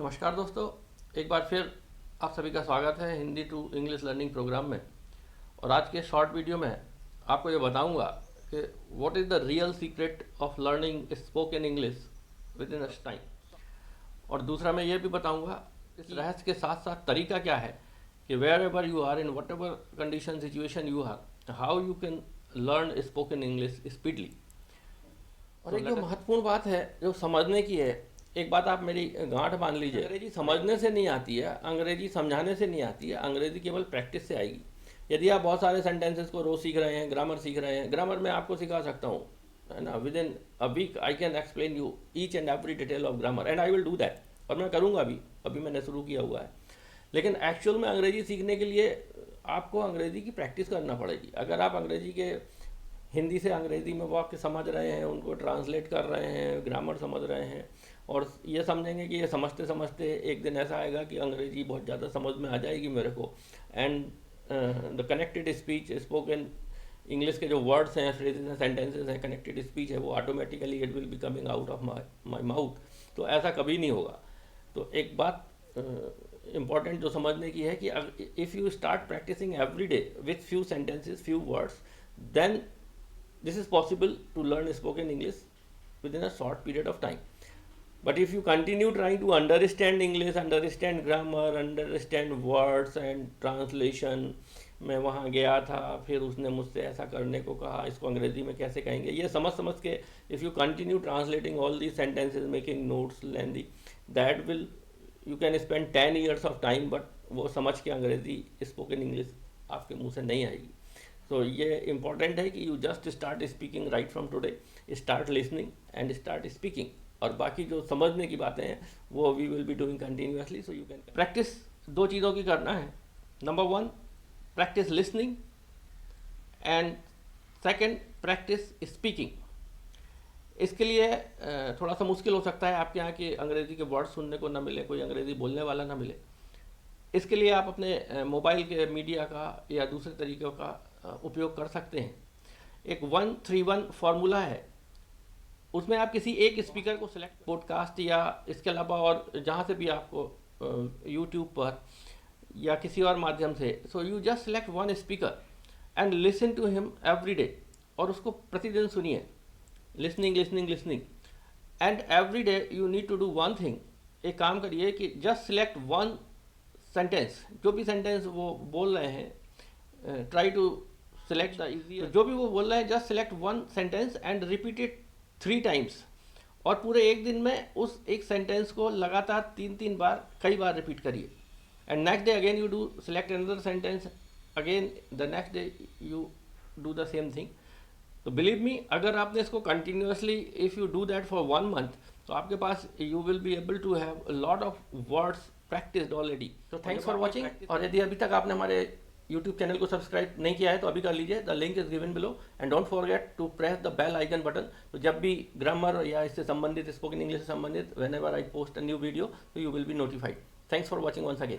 नमस्कार दोस्तों, एक बार फिर आप सभी का स्वागत है Hindi to English learning programme में। और आज के शॉर्ट वीडियो में आपको ये बताऊंगा कि what is the real secret of learning spoken English with in a time. और दूसरा मैं ये भी बताऊंगा इस रहस्य के साथ साथ तरीका क्या है कि wherever you are in whatever condition situation you are, how you can learn spoken English speedily. और एक जो महत्वपूर्ण बात है जो समझने की है, एक बात आप मेरी गांठ बांध लीजिए, अंग्रेजी समझने से नहीं आती है, अंग्रेजी समझाने से नहीं आती है, अंग्रेजी केवल प्रैक्टिस से आएगी। यदि आप बहुत सारे सेंटेंसेस को रोज सीख रहे हैं, ग्रामर सीख रहे हैं, ग्रामर मैं आपको सिखा सकता हूँ, है ना। Within a week I can explain you each and every detail of grammar and I will do that, और मैं करूँगा भी, अभी मैंने शुरू किया हुआ है। लेकिन एक्चुअल में अंग्रेजी सीखने के लिए आपको अंग्रेजी की प्रैक्टिस करना पड़ेगी। अगर आप अंग्रेजी के हिंदी से अंग्रेजी में वाक्य समझ रहे हैं, उनको ट्रांसलेट कर रहे हैं, ग्रामर समझ रहे हैं, और ये समझेंगे कि ये समझते समझते एक दिन ऐसा आएगा कि अंग्रेजी बहुत ज़्यादा समझ में आ जाएगी मेरे को, and the connected speech spoken English के जो वर्ड्स हैं, फ्रेजेस हैं, सेंटेंसेस हैं, कनेक्टेड स्पीच है, वो automatically it will be coming out of my mouth. तो ऐसा कभी नहीं होगा। तो एक बात इम्पॉर्टेंट जो समझने की है कि if you start practising every day with few sentences, few words, then this is possible to learn spoken English within a short period of time. But if you continue trying to understand English, understand grammar, understand words and translation, मैं वहाँ गया था, फिर उसने मुझसे ऐसा करने को कहा, इसको अंग्रेजी में कैसे कहेंगे, ये समझ समझ के if you continue translating all these sentences, making notes lengthy, that will you can spend 10 years of time, but वो समझ के अंग्रेजी spoken English आपके मुंह से नहीं आएगी। तो ये इम्पॉर्टेंट है कि you just start speaking right from today, start listening and start speaking. और बाकी जो समझने की बातें हैं वो we will be doing continuously. So you can practise दो चीज़ों की करना है। Number one, practise listening, and second, practise speaking. इसके लिए थोड़ा सा मुश्किल हो सकता है आपके यहाँ कि अंग्रेज़ी के वर्ड सुनने को ना मिले, कोई अंग्रेज़ी बोलने वाला ना मिले। इसके लिए आप अपने मोबाइल के मीडिया का या दूसरे तरीक़ों का उपयोग कर सकते हैं। एक 1-3-1 फार्मूला है, उसमें आप किसी एक स्पीकर को सिलेक्ट, पॉडकास्ट या इसके अलावा और जहाँ से भी आपको यूट्यूब पर या किसी और माध्यम से, so you just select one speaker and listen to him every day, और उसको प्रतिदिन सुनिए, listening listening listening, and every day you need to do one thing. एक काम करिए कि जस्ट सिलेक्ट वन सेंटेंस, जो भी सेंटेंस वो बोल रहे हैं, try to select the easy, जो भी वो बोल रहे हैं just select one sentence and repeat it 3 times. और पूरे एक दिन में उस एक सेंटेंस को लगातार 3-3 बार, कई बार रिपीट करिए। And next day again you do select another sentence, again the next day you do the same thing. तो बिलीव मी, अगर आपने इसको continuously if you do that for 1 month, तो आपके पास you will be able to have a lot of words practised already. तो thanks for watching. और यदि अभी तक आपने हमारे यूट्यूब चैनल को सब्सक्राइब नहीं किया है तो अभी कर लीजिए, the link is given below, and don't forget to press the bell icon button. तो जब भी ग्रामर या इससे संबंधित, स्पोकन इंग्लिश से संबंधित, whenever I post a new video, तो you will be notified. Thanks for watching once again.